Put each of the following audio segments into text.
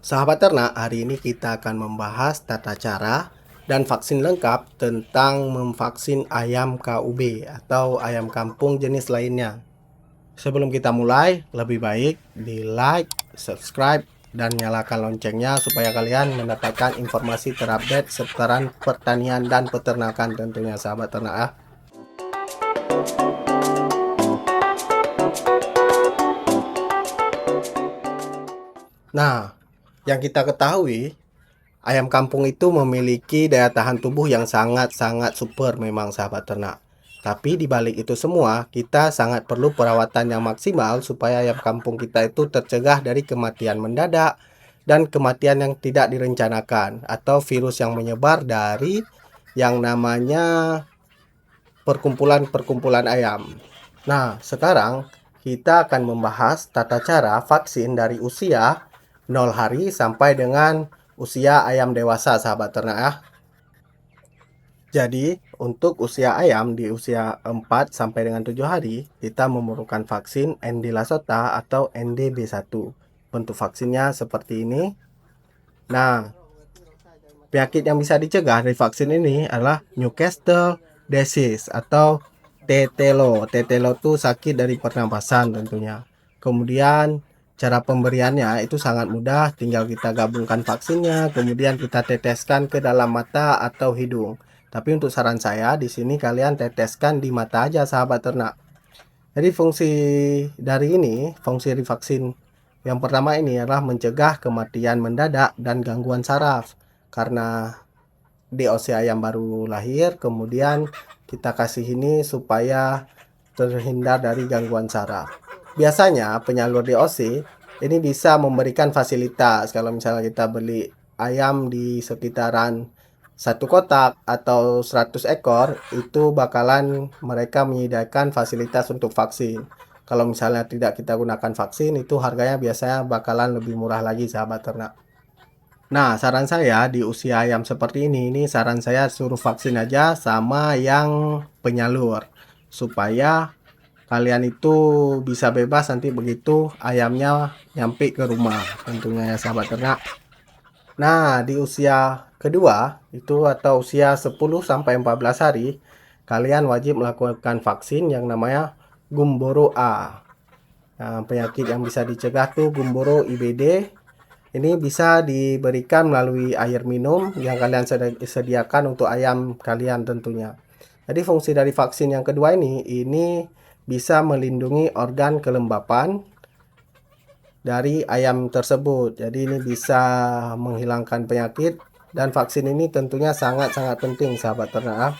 Sahabat ternak, hari ini kita akan membahas tata cara dan vaksin lengkap tentang memvaksin ayam KUB atau ayam kampung jenis lainnya. Sebelum kita mulai, lebih baik di like, subscribe, dan nyalakan loncengnya supaya kalian mendapatkan informasi terupdate seputaran pertanian dan peternakan tentunya sahabat ternak ya. Nah, yang kita ketahui ayam kampung itu memiliki daya tahan tubuh yang sangat-sangat super memang sahabat ternak. Tapi di balik itu semua, kita sangat perlu perawatan yang maksimal supaya ayam kampung kita itu tercegah dari kematian mendadak dan kematian yang tidak direncanakan atau virus yang menyebar dari yang namanya perkumpulan-perkumpulan ayam. Nah, sekarang kita akan membahas tata cara vaksin dari usia 0 hari sampai dengan usia ayam dewasa sahabat ternak ya. Jadi, untuk usia ayam di usia 4 sampai dengan 7 hari, kita memerlukan vaksin ND Lasota atau NDB1. Bentuk vaksinnya seperti ini. Nah, penyakit yang bisa dicegah dari vaksin ini adalah Newcastle disease atau tetelo. Tetelo itu sakit dari pernapasan tentunya. Kemudian cara pemberiannya itu sangat mudah, tinggal kita gabungkan vaksinnya, kemudian kita teteskan ke dalam mata atau hidung. Tapi untuk saran saya di sini kalian teteskan di mata aja sahabat ternak. Jadi fungsi dari vaksin yang pertama ini adalah mencegah kematian mendadak dan gangguan saraf. Karena di usia ayam baru lahir, kemudian kita kasih ini supaya terhindar dari gangguan saraf. Biasanya penyalur DOC ini bisa memberikan fasilitas kalau misalnya kita beli ayam di sekitaran satu kotak atau 100 ekor, itu bakalan mereka menyediakan fasilitas untuk vaksin. Kalau misalnya tidak kita gunakan vaksin, itu harganya biasanya bakalan lebih murah lagi sahabat ternak. Nah, saran saya di usia ayam seperti ini saran saya suruh vaksin aja sama yang penyalur supaya kalian itu bisa bebas nanti begitu ayamnya nyampe ke rumah tentunya ya sahabat ternak. Nah, di usia kedua itu atau usia 10 sampai 14 hari, kalian wajib melakukan vaksin yang namanya Gumboro A. Nah, penyakit yang bisa dicegah tuh Gumboro IBD. Ini bisa diberikan melalui air minum yang kalian sediakan untuk ayam kalian tentunya. Jadi fungsi dari vaksin yang kedua ini bisa melindungi organ kelembapan dari ayam tersebut. Jadi ini bisa menghilangkan penyakit dan vaksin ini tentunya sangat-sangat penting sahabat ternak.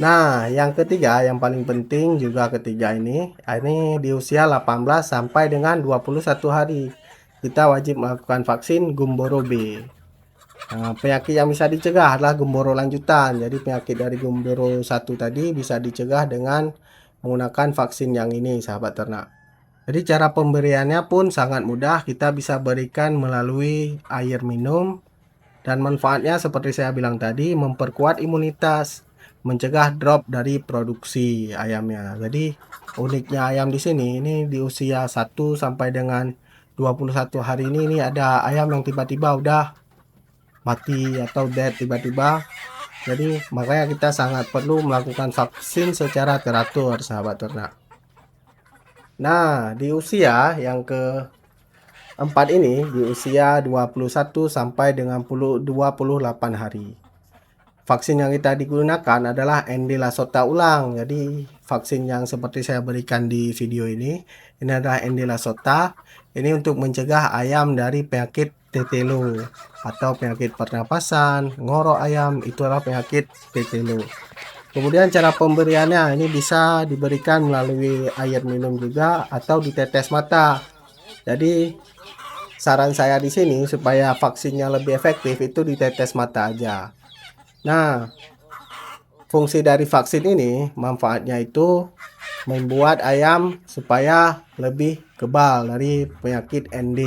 Nah, yang ketiga yang paling penting juga ketiga ini di usia 18 sampai dengan 21 hari. Kita wajib melakukan vaksin Gumboro B. Nah, penyakit yang bisa dicegah adalah Gumboro lanjutan. Jadi penyakit dari Gumboro 1 tadi bisa dicegah dengan menggunakan vaksin yang ini sahabat ternak. Jadi cara pemberiannya pun sangat mudah, kita bisa berikan melalui air minum dan manfaatnya seperti saya bilang tadi memperkuat imunitas, mencegah drop dari produksi ayamnya. Jadi uniknya ayam di sini ini di usia 1 sampai dengan 21 hari ini ada ayam yang tiba-tiba udah mati atau dead tiba-tiba. Jadi makanya kita sangat perlu melakukan vaksin secara teratur sahabat ternak. Nah, di usia yang keempat ini, di usia 21 sampai dengan 28 hari. Vaksin yang kita digunakan adalah ND Lasota ulang. Jadi, vaksin yang seperti saya berikan di video ini adalah ND Lasota. Ini untuk mencegah ayam dari penyakit tetelo atau penyakit pernapasan, ngorok ayam, itu adalah penyakit tetelo. Kemudian cara pemberiannya ini bisa diberikan melalui air minum juga atau ditetes mata. Jadi saran saya di sini supaya vaksinnya lebih efektif itu ditetes mata aja. Nah, fungsi dari vaksin ini manfaatnya itu membuat ayam supaya lebih kebal dari penyakit ND.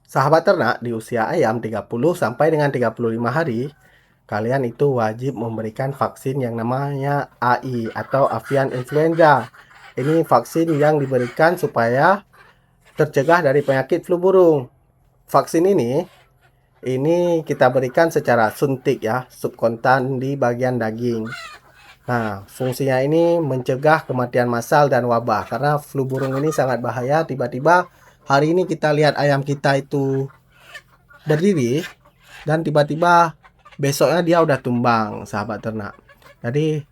Sahabat ternak di usia ayam 30 sampai dengan 35 hari, kalian itu wajib memberikan vaksin yang namanya AI atau avian influenza. Ini vaksin yang diberikan supaya tercegah dari penyakit flu burung. Vaksin ini kita berikan secara suntik ya, subkontan di bagian daging. Nah, fungsinya ini mencegah kematian massal dan wabah karena flu burung ini sangat bahaya. Tiba-tiba hari ini kita lihat ayam kita itu berdiri dan tiba-tiba besoknya dia udah tumbang, sahabat ternak. Jadi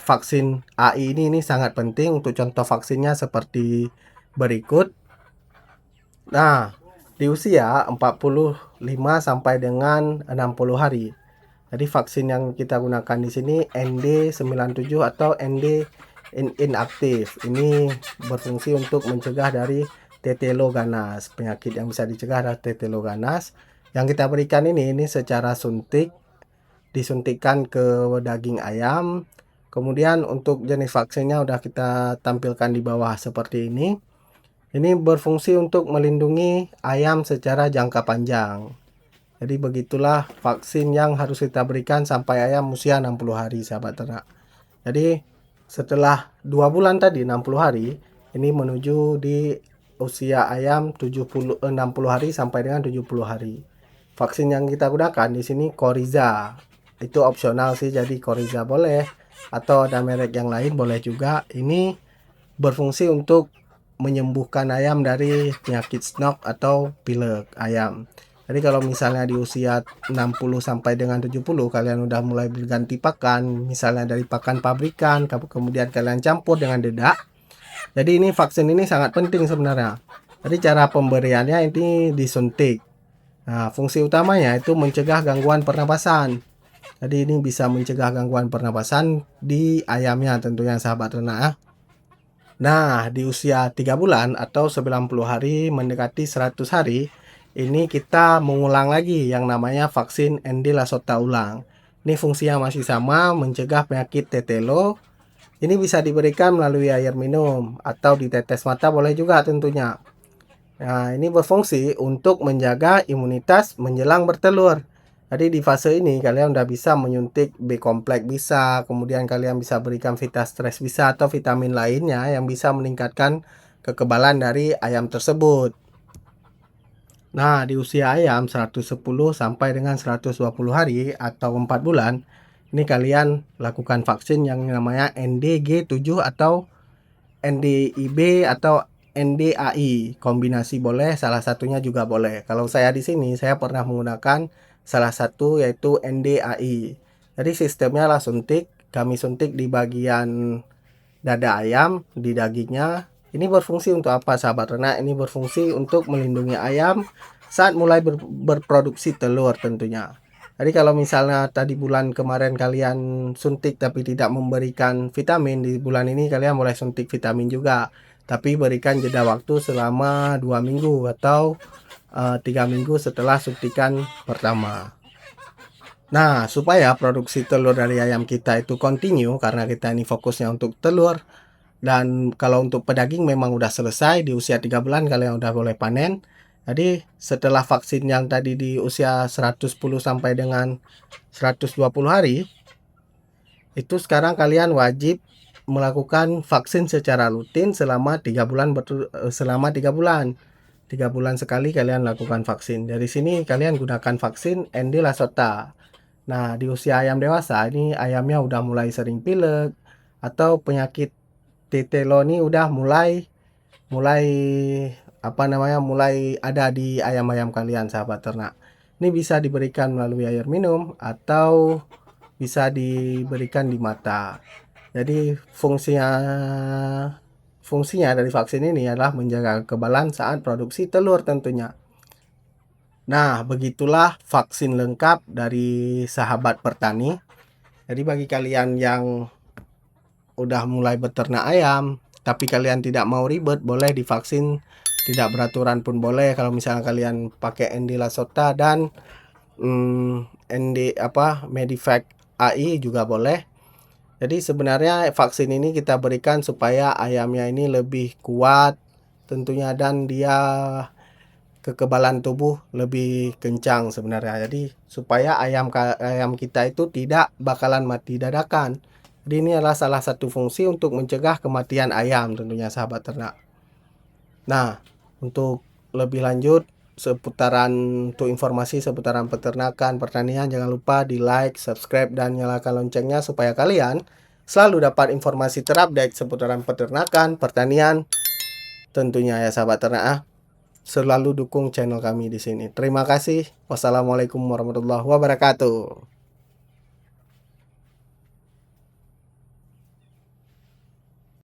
vaksin AI ini sangat penting. Untuk contoh vaksinnya seperti berikut. Nah, di usia 45 sampai dengan 60 hari. Jadi vaksin yang kita gunakan di sini ND97 atau ND inaktif. Ini berfungsi untuk mencegah dari tetelo ganas. Penyakit yang bisa dicegah adalah tetelo ganas. Yang kita berikan ini secara suntik, disuntikkan ke daging ayam. Kemudian untuk jenis vaksinnya udah kita tampilkan di bawah seperti ini. Ini berfungsi untuk melindungi ayam secara jangka panjang. Jadi begitulah vaksin yang harus kita berikan sampai ayam usia 60 hari, sahabat ternak. Jadi setelah 2 bulan tadi 60 hari, ini menuju di usia ayam 60 hari sampai dengan 70 hari. Vaksin yang kita gunakan di sini Coriza. Itu opsional sih, jadi Coriza boleh atau ada merek yang lain boleh juga. Ini berfungsi untuk menyembuhkan ayam dari penyakit snot atau pilek ayam. Jadi kalau misalnya di usia 60 sampai dengan 70 kalian udah mulai berganti pakan, misalnya dari pakan pabrikan, kemudian kalian campur dengan dedak. Jadi ini vaksin ini sangat penting sebenarnya. Jadi cara pemberiannya ini disuntik. Nah, fungsi utamanya itu mencegah gangguan pernapasan. Jadi ini bisa mencegah gangguan pernapasan di ayamnya tentunya, sahabat ternak. Nah, di usia 3 bulan atau 90 hari mendekati 100 hari, ini kita mengulang lagi yang namanya vaksin ND Lasota ulang. Ini fungsinya masih sama, mencegah penyakit tetelo. Ini bisa diberikan melalui air minum atau ditetes mata boleh juga tentunya. Nah, ini berfungsi untuk menjaga imunitas menjelang bertelur. Jadi di fase ini kalian udah bisa menyuntik B kompleks bisa, kemudian kalian bisa berikan Vitastres bisa atau vitamin lainnya yang bisa meningkatkan kekebalan dari ayam tersebut. Nah, di usia ayam 110 sampai dengan 120 hari atau 4 bulan, ini kalian lakukan vaksin yang namanya NDG7 atau NDIB atau NDAI. Kombinasi boleh, salah satunya juga boleh. Kalau saya di sini, saya pernah menggunakan salah satu yaitu NDAI. Jadi sistemnya lah suntik, kami suntik di bagian dada ayam, di dagingnya. Ini berfungsi untuk apa, sahabat ternak? Ini berfungsi untuk melindungi ayam saat mulai berproduksi telur tentunya. Jadi kalau misalnya tadi bulan kemarin kalian suntik tapi tidak memberikan vitamin, di bulan ini kalian boleh suntik vitamin juga. Tapi berikan jeda waktu selama 2 minggu atau 3 minggu setelah suntikan pertama. Nah, supaya produksi telur dari ayam kita itu continue, karena kita ini fokusnya untuk telur. Dan kalau untuk pedaging memang udah selesai di usia 3 bulan kalian udah boleh panen. Jadi setelah vaksin yang tadi di usia 110 sampai dengan 120 hari, itu sekarang kalian wajib melakukan vaksin secara rutin selama 3 bulan selama 3 bulan. 3 bulan sekali kalian lakukan vaksin. Dari sini kalian gunakan vaksin ND Lasota. Nah, di usia ayam dewasa ini ayamnya udah mulai sering pilek atau penyakit tetelo ini udah mulai mulai ada di ayam-ayam kalian, sahabat ternak. Ini bisa diberikan melalui air minum atau bisa diberikan di mata. Jadi fungsinya dari vaksin ini adalah menjaga kekebalan saat produksi telur tentunya. Nah, begitulah vaksin lengkap dari sahabat petani. Jadi bagi kalian yang udah mulai beternak ayam, tapi kalian tidak mau ribet, boleh divaksin tidak beraturan pun boleh. Kalau misalnya kalian pakai ND Lasota dan ND Medivac AI juga boleh. Jadi sebenarnya vaksin ini kita berikan supaya ayamnya ini lebih kuat tentunya dan dia kekebalan tubuh lebih kencang sebenarnya. Jadi supaya ayam kita itu tidak bakalan mati dadakan. Jadi ini adalah salah satu fungsi untuk mencegah kematian ayam tentunya, sahabat ternak. Nah, Untuk lebih lanjut untuk informasi seputaran peternakan, pertanian, jangan lupa di like, subscribe, dan nyalakan loncengnya supaya kalian selalu dapat informasi terupdate seputaran peternakan, pertanian, tentunya ya sahabat ternak. Selalu dukung channel kami di sini. Terima kasih. Wassalamualaikum warahmatullahi wabarakatuh.